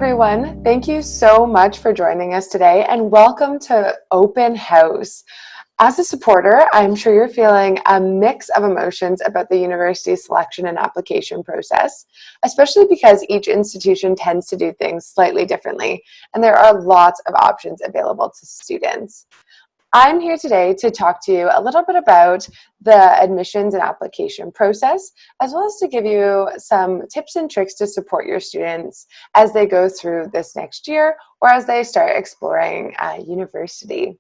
everyone. Thank you so much for joining us today and welcome to Open House. As a supporter, I'm sure you're feeling a mix of emotions about the university selection and application process, especially because each institution tends to do things slightly differently, and there are lots of options available to students. I'm here today to talk to you a little bit about the admissions and application process, as well as to give you some tips and tricks to support your students as they go through this next year or as they start exploring university.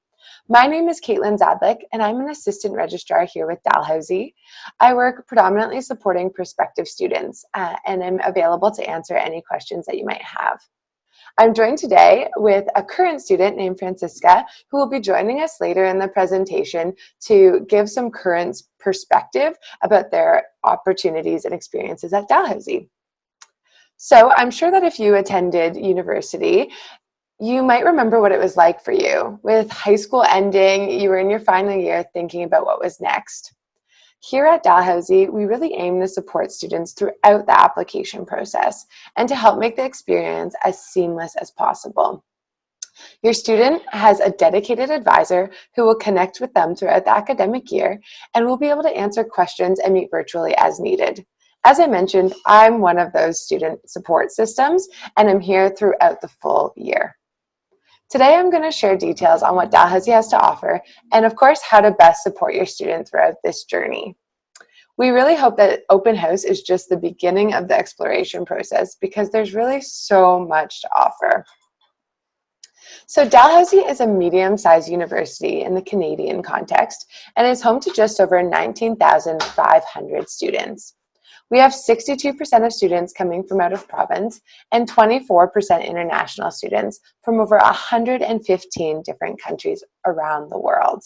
My name is Caitlin Zadlik, and I'm an assistant registrar here with Dalhousie. I work predominantly supporting prospective students and am available to answer any questions that you might have. I'm joined today with a current student named Francisca, who will be joining us later in the presentation to give some current perspective about their opportunities and experiences at Dalhousie. So I'm sure that if you attended university, you might remember what it was like for you. With high school ending, you were in your final year thinking about what was next. Here at Dalhousie, we really aim to support students throughout the application process and to help make the experience as seamless as possible. Your student has a dedicated advisor who will connect with them throughout the academic year and will be able to answer questions and meet virtually as needed. As I mentioned, I'm one of those student support systems, and I'm here throughout the full year. Today, I'm going to share details on what Dalhousie has to offer and, of course, how to best support your student throughout this journey. We really hope that Open House is just the beginning of the exploration process because there's really so much to offer. So Dalhousie is a medium-sized university in the Canadian context and is home to just over 19,500 students. We have 62% of students coming from out of province and 24% international students from over 115 different countries around the world.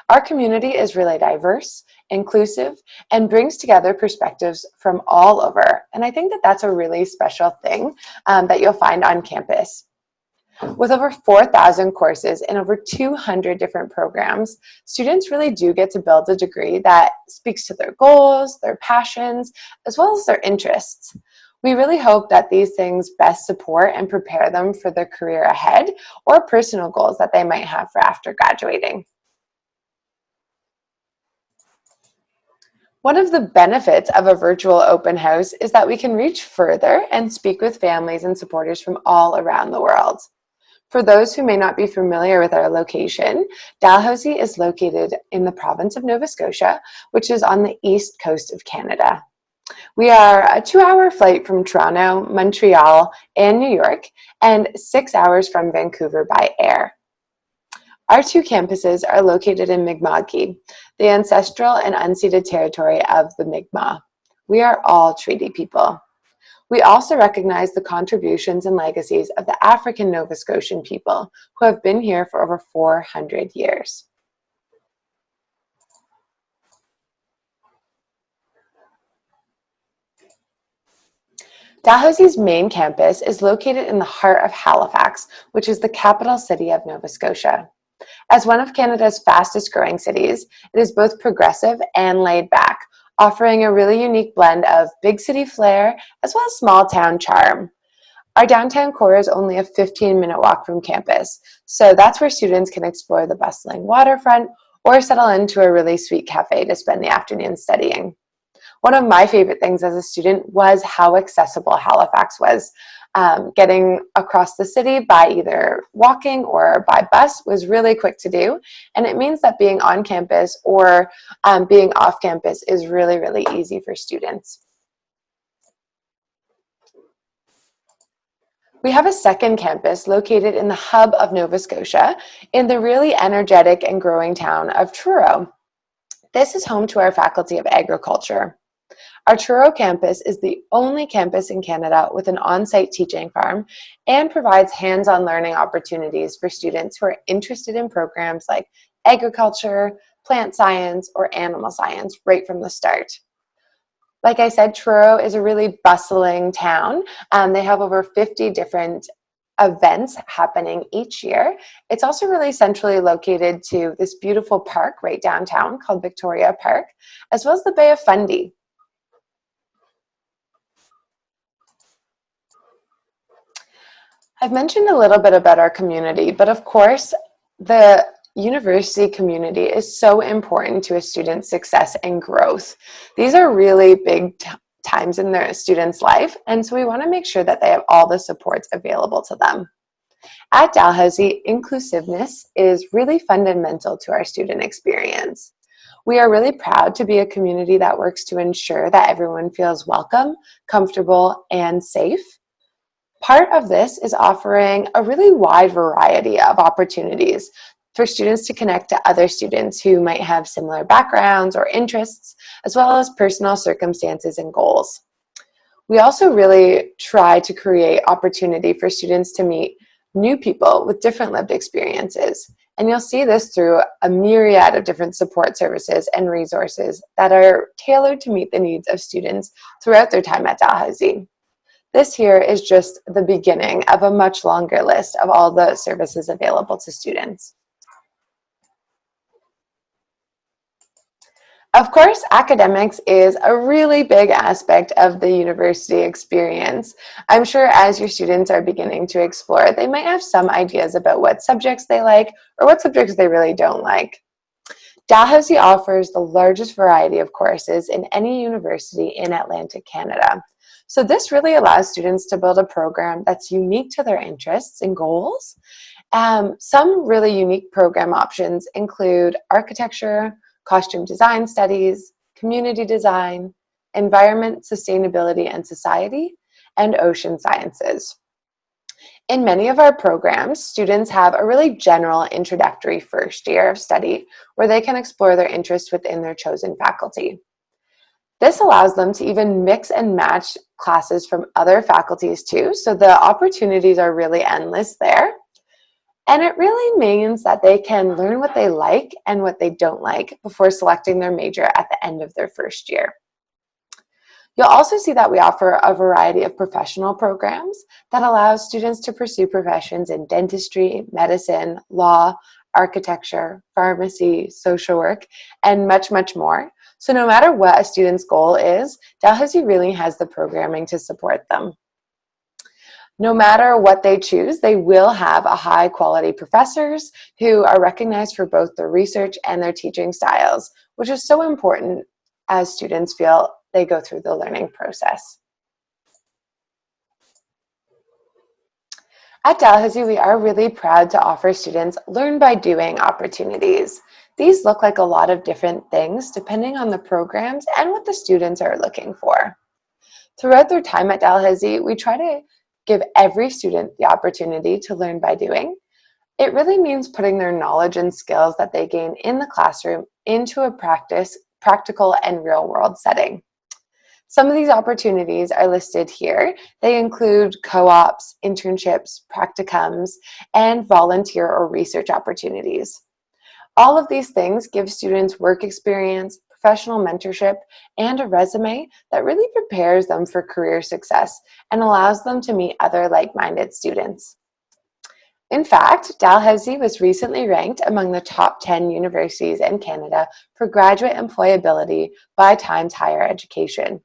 Our community is really diverse, inclusive, and brings together perspectives from all over. And I think that that's a really special thing that you'll find on campus. With over 4,000 courses and over 200 different programs, students really do get to build a degree that speaks to their goals, their passions, as well as their interests. We really hope that these things best support and prepare them for their career ahead or personal goals that they might have for after graduating. One of the benefits of a virtual open house is that we can reach further and speak with families and supporters from all around the world. For those who may not be familiar with our location, Dalhousie is located in the province of Nova Scotia, which is on the east coast of Canada. We are a 2-hour flight from Toronto, Montreal, and New York, and 6 hours from Vancouver by air. Our two campuses are located in Mi'kma'ki, the ancestral and unceded territory of the Mi'kmaq. We are all treaty people. We also recognize the contributions and legacies of the African Nova Scotian people who have been here for over 400 years. Dalhousie's main campus is located in the heart of Halifax, which is the capital city of Nova Scotia. As one of Canada's fastest growing cities, it is both progressive and laid back, offering a really unique blend of big city flair as well as small town charm. Our downtown core is only a 15-minute walk from campus, so that's where students can explore the bustling waterfront or settle into a really sweet cafe to spend the afternoon studying. One of my favorite things as a student was how accessible Halifax was. Getting across the city by either walking or by bus was really quick to do, and it means that being on campus or being off campus is really, really easy for students. We have a second campus located in the hub of Nova Scotia in the really energetic and growing town of Truro. This is home to our Faculty of Agriculture. Our Truro campus is the only campus in Canada with an on-site teaching farm and provides hands-on learning opportunities for students who are interested in programs like agriculture, plant science, or animal science right from the start. Like I said, Truro is a really bustling town. They have over 50 different events happening each year. It's also really centrally located to this beautiful park right downtown called Victoria Park, as well as the Bay of Fundy. I've mentioned a little bit about our community, but of course, the university community is so important to a student's success and growth. These are really big times in their student's life, and so we want to make sure that they have all the supports available to them. At Dalhousie, inclusiveness is really fundamental to our student experience. We are really proud to be a community that works to ensure that everyone feels welcome, comfortable, and safe. Part of this is offering a really wide variety of opportunities for students to connect to other students who might have similar backgrounds or interests, as well as personal circumstances and goals. We also really try to create opportunity for students to meet new people with different lived experiences. And you'll see this through a myriad of different support services and resources that are tailored to meet the needs of students throughout their time at Dalhousie. This here is just the beginning of a much longer list of all the services available to students. Of course, academics is a really big aspect of the university experience. I'm sure as your students are beginning to explore, they might have some ideas about what subjects they like or what subjects they really don't like. Dalhousie offers the largest variety of courses in any university in Atlantic Canada. So this really allows students to build a program that's unique to their interests and goals. Some really unique program options include architecture, costume design studies, community design, environment, sustainability and society, and ocean sciences. In many of our programs, students have a really general introductory first year of study where they can explore their interests within their chosen faculty. This allows them to even mix and match classes from other faculties too, so the opportunities are really endless there. And it really means that they can learn what they like and what they don't like before selecting their major at the end of their first year. You'll also see that we offer a variety of professional programs that allows students to pursue professions in dentistry, medicine, law, architecture, pharmacy, social work, and much, much more. So no matter what a student's goal is, Dalhousie really has the programming to support them. No matter what they choose, they will have a high quality professors who are recognized for both their research and their teaching styles, which is so important as students feel they go through the learning process. At Dalhousie, we are really proud to offer students learn by doing opportunities. These look like a lot of different things depending on the programs and what the students are looking for. Throughout their time at Dalhousie, we try to give every student the opportunity to learn by doing. It really means putting their knowledge and skills that they gain in the classroom into a practical and real-world setting. Some of these opportunities are listed here. They include co-ops, internships, practicums, and volunteer or research opportunities. All of these things give students work experience, professional mentorship, and a resume that really prepares them for career success and allows them to meet other like-minded students. In fact, Dalhousie was recently ranked among the top 10 universities in Canada for graduate employability by Times Higher Education.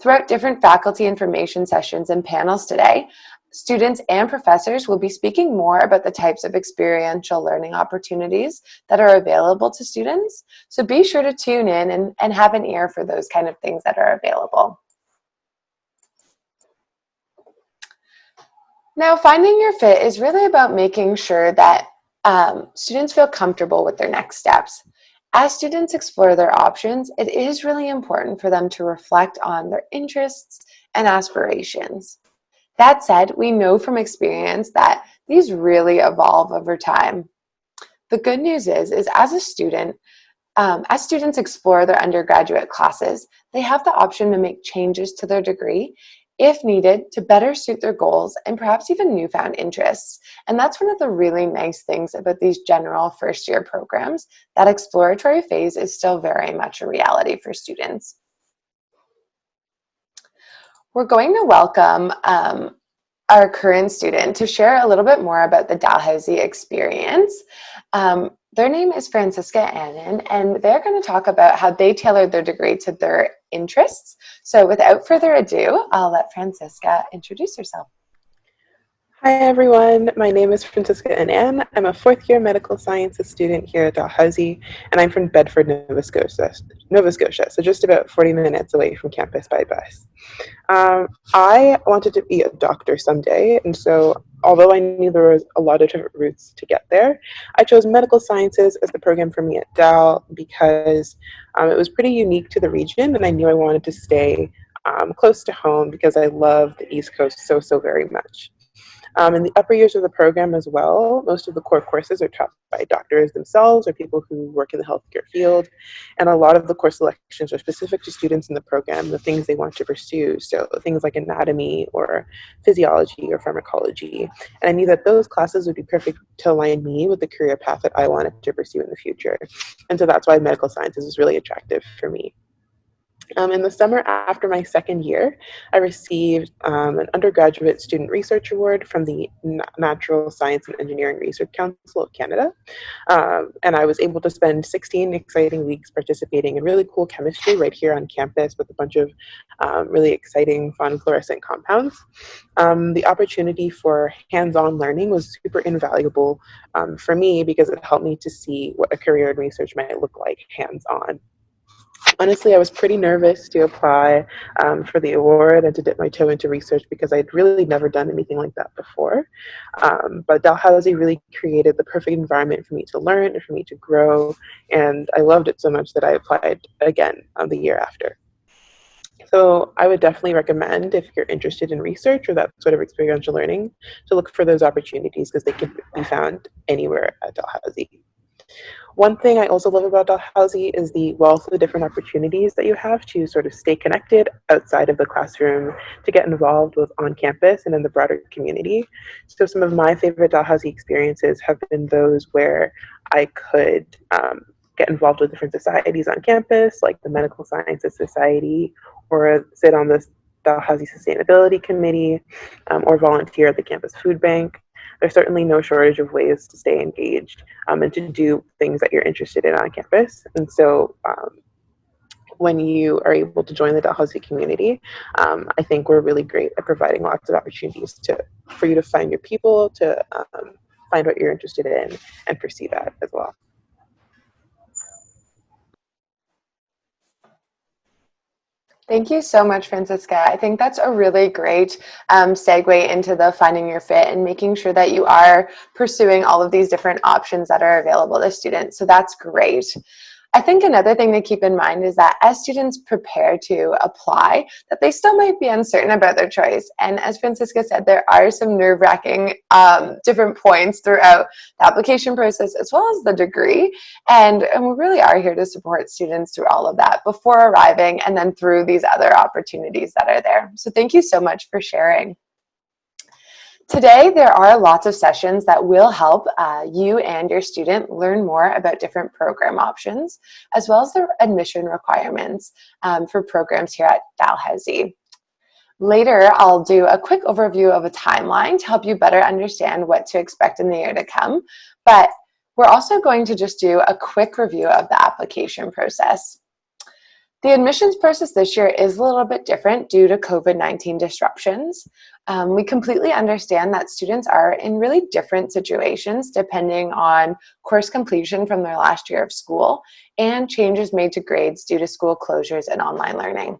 Throughout different faculty information sessions and panels today, students and professors will be speaking more about the types of experiential learning opportunities that are available to students. So be sure to tune in and have an ear for those kind of things that are available. Now, finding your fit is really about making sure that students feel comfortable with their next steps. As students explore their options, it is really important for them to reflect on their interests and aspirations. That said, we know from experience that these really evolve over time. The good news is as a student, as students explore their undergraduate classes, they have the option to make changes to their degree if needed to better suit their goals and perhaps even newfound interests. And that's one of the really nice things about these general first year programs. That exploratory phase is still very much a reality for students. We're going to welcome our current student to share a little bit more about the Dalhousie experience. Their name is Francisca Annan, and they're going to talk about how they tailored their degree to their interests. So without further ado, I'll let Francisca introduce herself. Hi everyone, my name is Francisca Ann. I'm a fourth year medical sciences student here at Dalhousie, and I'm from Bedford, Nova Scotia, so just about 40 minutes away from campus by bus. I wanted to be a doctor someday, and so although I knew there was a lot of different routes to get there, I chose medical sciences as the program for me at Dal because it was pretty unique to the region, and I knew I wanted to stay close to home because I love the East Coast so very much. In the upper years of the program as well, most of the core courses are taught by doctors themselves or people who work in the healthcare field. And a lot of the course selections are specific to students in the program, the things they want to pursue. So things like anatomy or physiology or pharmacology. And I knew that those classes would be perfect to align me with the career path that I wanted to pursue in the future. And so that's why medical sciences is really attractive for me. In the summer after my second year, I received an undergraduate student research award from the Natural Science and Engineering Research Council of Canada. And I was able to spend 16 exciting weeks participating in really cool chemistry right here on campus with a bunch of really exciting, fun fluorescent compounds. The opportunity for hands-on learning was super invaluable for me because it helped me to see what a career in research might look like hands-on. Honestly, I was pretty nervous to apply for the award and to dip my toe into research because I'd really never done anything like that before. But Dalhousie really created the perfect environment for me to learn and for me to grow, and I loved it so much that I applied again the year after. So I would definitely recommend, if you're interested in research or that sort of experiential learning, to look for those opportunities because they can be found anywhere at Dalhousie. One thing I also love about Dalhousie is the wealth of different opportunities that you have to sort of stay connected outside of the classroom, to get involved with on campus and in the broader community. So some of my favorite Dalhousie experiences have been those where I could get involved with different societies on campus, like the Medical Sciences Society, or sit on the Dalhousie Sustainability Committee, or volunteer at the campus food bank. There's certainly no shortage of ways to stay engaged and to do things that you're interested in on campus. And so when you are able to join the Dalhousie community, I think we're really great at providing lots of opportunities for you to find your people, to find what you're interested in, and pursue that as well. Thank you so much, Francisca. I think that's a really great segue into the finding your fit and making sure that you are pursuing all of these different options that are available to students. So that's great. I think another thing to keep in mind is that as students prepare to apply, that they still might be uncertain about their choice. And as Francisca said, there are some nerve-wracking different points throughout the application process as well as the degree. And we really are here to support students through all of that before arriving and then through these other opportunities that are there. So thank you so much for sharing. Today, there are lots of sessions that will help you and your student learn more about different program options, as well as the admission requirements for programs here at Dalhousie. Later, I'll do a quick overview of a timeline to help you better understand what to expect in the year to come, but we're also going to just do a quick review of the application process. The admissions process this year is a little bit different due to COVID-19 disruptions. We completely understand that students are in really different situations depending on course completion from their last year of school and changes made to grades due to school closures and online learning.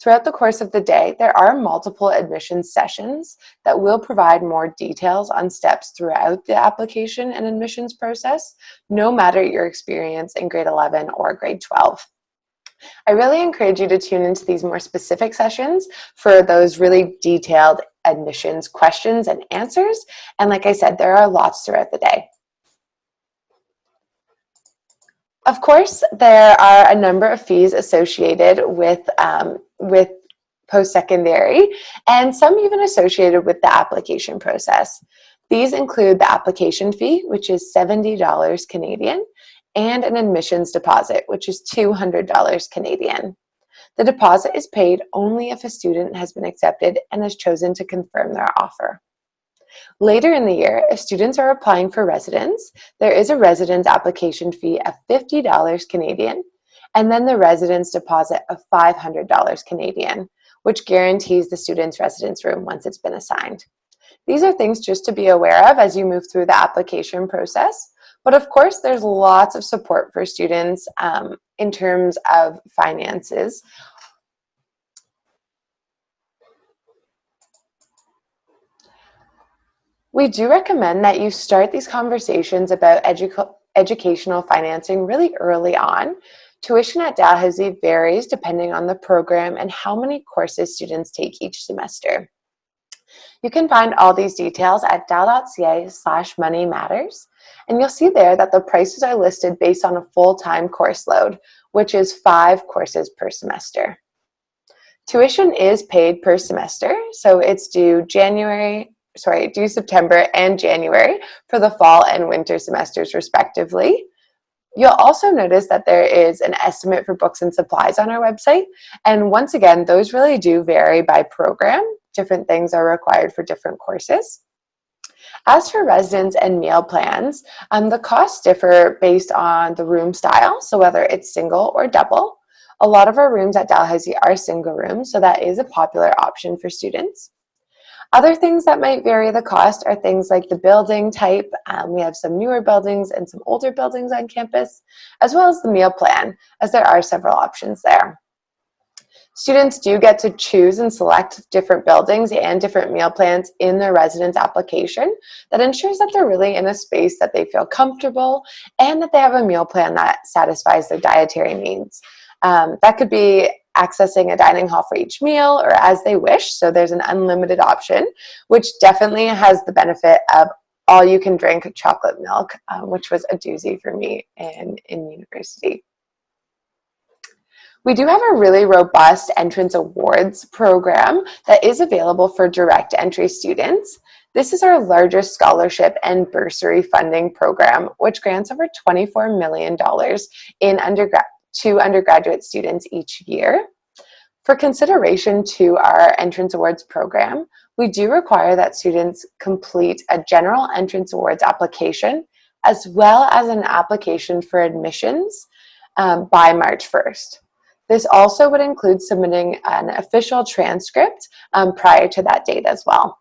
Throughout the course of the day, there are multiple admissions sessions that will provide more details on steps throughout the application and admissions process, no matter your experience in grade 11 or grade 12. I really encourage you to tune into these more specific sessions for those really detailed admissions questions and answers. And like I said, there are lots throughout the day. Of course, there are a number of fees associated with post-secondary, and some even associated with the application process. These include the application fee, which is $70 Canadian, and an admissions deposit, which is $200 Canadian. The deposit is paid only if a student has been accepted and has chosen to confirm their offer. Later in the year, if students are applying for residence, there is a residence application fee of $50 Canadian, and then the residence deposit of $500 Canadian, which guarantees the student's residence room once it's been assigned. These are things just to be aware of as you move through the application process. But of course, there's lots of support for students in terms of finances. We do recommend that you start these conversations about educational financing really early on. Tuition at Dalhousie varies depending on the program and how many courses students take each semester. You can find all these details at dal.ca/money matters, and you'll see there that the prices are listed based on a full-time course load, which is 5 courses per semester. Tuition is paid per semester, so it's due September and January for the fall and winter semesters respectively. You'll also notice that there is an estimate for books and supplies on our website. And once again, those really do vary by program. Different things are required for different courses. As for residence and meal plans, the costs differ based on the room style, so whether it's single or double. A lot of our rooms at Dalhousie are single rooms, so that is a popular option for students. Other things that might vary the cost are things like the building type. We have some newer buildings and some older buildings on campus, as well as the meal plan, as there are several options there. Students do get to choose and select different buildings and different meal plans in their residence application. That ensures that they're really in a space that they feel comfortable and that they have a meal plan that satisfies their dietary needs. That could be accessing a dining hall for each meal or as they wish. So there's an unlimited option, which definitely has the benefit of all you can drink chocolate milk, which was a doozy for me in university. We do have a really robust entrance awards program that is available for direct entry students. This is our largest scholarship and bursary funding program, which grants over $24 million to undergraduate students each year. For consideration to our entrance awards program, we do require that students complete a general entrance awards application as well as an application for admissions by March 1st. This also would include submitting an official transcript prior to that date as well.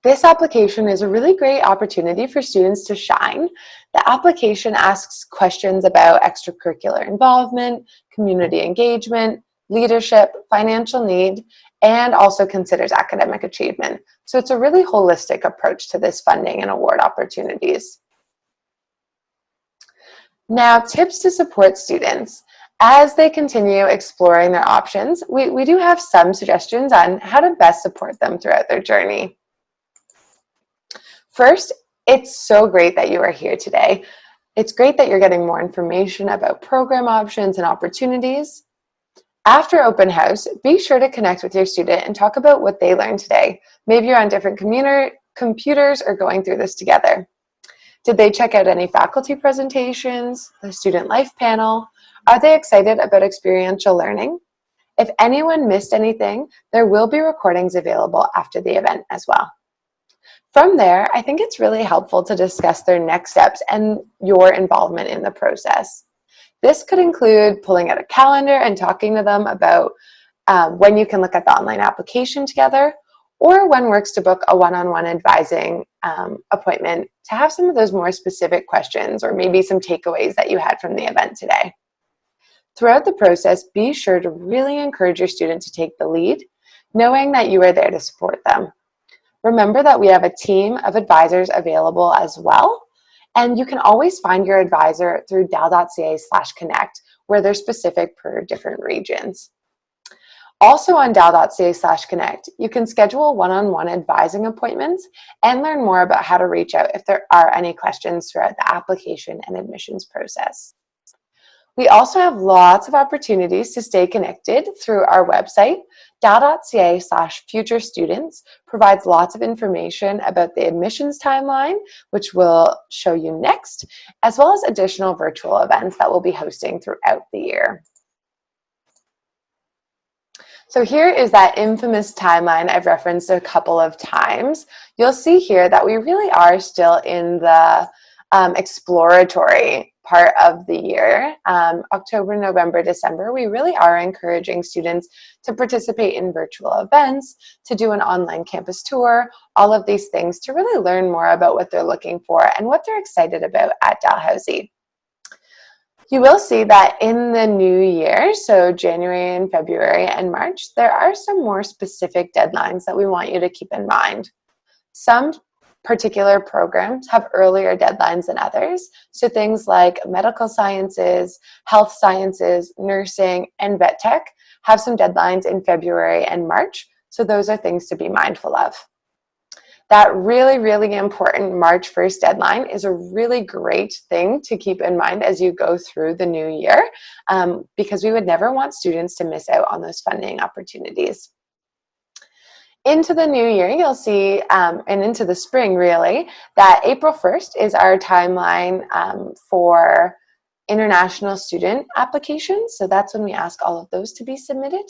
This application is a really great opportunity for students to shine. The application asks questions about extracurricular involvement, community engagement, leadership, financial need, and also considers academic achievement. So it's a really holistic approach to this funding and award opportunities. Now, tips to support students. As they continue exploring their options, we do have some suggestions on how to best support them throughout their journey. First, it's so great that you are here today. It's great that you're getting more information about program options and opportunities. After open house, be sure to connect with your student and talk about what they learned today. Maybe you're on different computers or going through this together. Did they check out any faculty presentations, the student life panel? Are they excited about experiential learning? If anyone missed anything, there will be recordings available after the event as well. From there, I think it's really helpful to discuss their next steps and your involvement in the process. This could include pulling out a calendar and talking to them about when you can look at the online application together, or when works to book a one-on-one advising appointment to have some of those more specific questions or maybe some takeaways that you had from the event today. Throughout the process, be sure to really encourage your student to take the lead, knowing that you are there to support them. Remember that we have a team of advisors available as well, and you can always find your advisor through dal.ca/connect, where they're specific per different regions. Also on dal.ca/connect, you can schedule one-on-one advising appointments and learn more about how to reach out if there are any questions throughout the application and admissions process. We also have lots of opportunities to stay connected through our website. dal.ca/future students provides lots of information about the admissions timeline, which we'll show you next, as well as additional virtual events that we'll be hosting throughout the year. So here is that infamous timeline I've referenced a couple of times. You'll see here that we really are still in the exploratory part of the year, October, November, December, we really are encouraging students to participate in virtual events, to do an online campus tour, all of these things to really learn more about what they're looking for and what they're excited about at Dalhousie. You will see that in the new year, so January and February and March, there are some more specific deadlines that we want you to keep in mind. Some particular programs have earlier deadlines than others, so things like medical sciences, health sciences, nursing, and vet tech have some deadlines in February and March, so those are things to be mindful of. That really, really important March 1st deadline is a really great thing to keep in mind as you go through the new year, because we would never want students to miss out on those funding opportunities. Into the new year, you'll see, and into the spring really, that April 1st is our timeline for international student applications. So that's when we ask all of those to be submitted.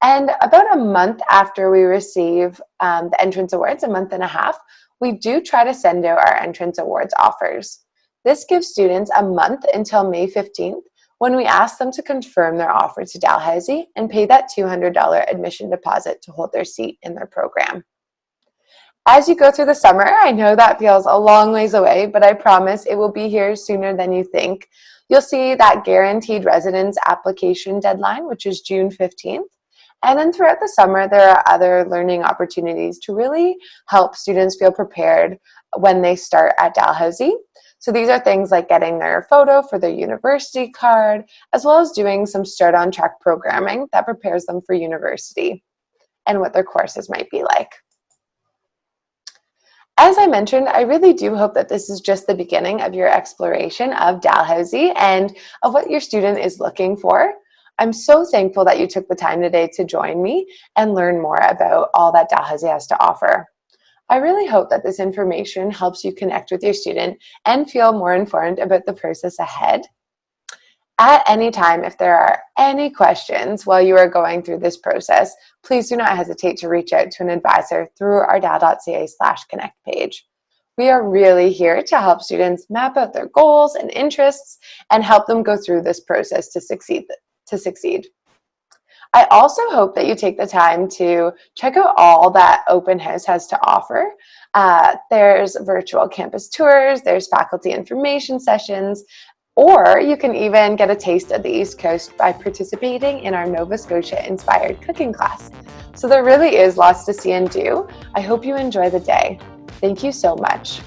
And about a month after we receive the entrance awards, a month and a half, we do try to send out our entrance awards offers. This gives students a month until May 15th when we ask them to confirm their offer to Dalhousie and pay that $200 admission deposit to hold their seat in their program. As you go through the summer, I know that feels a long ways away, but I promise it will be here sooner than you think. You'll see that guaranteed residence application deadline, which is June 15th. And then throughout the summer, there are other learning opportunities to really help students feel prepared when they start at Dalhousie. So these are things like getting their photo for their university card, as well as doing some Start on Track programming that prepares them for university and what their courses might be like. As I mentioned, I really do hope that this is just the beginning of your exploration of Dalhousie and of what your student is looking for. I'm so thankful that you took the time today to join me and learn more about all that Dalhousie has to offer. I really hope that this information helps you connect with your student and feel more informed about the process ahead. At any time, if there are any questions while you are going through this process, please do not hesitate to reach out to an advisor through our dal.ca/connect page. We are really here to help students map out their goals and interests and help them go through this process to succeed. I also hope that you take the time to check out all that Open House has to offer. There's virtual campus tours, there's faculty information sessions, or you can even get a taste of the East Coast by participating in our Nova Scotia-inspired cooking class. So there really is lots to see and do. I hope you enjoy the day. Thank you so much.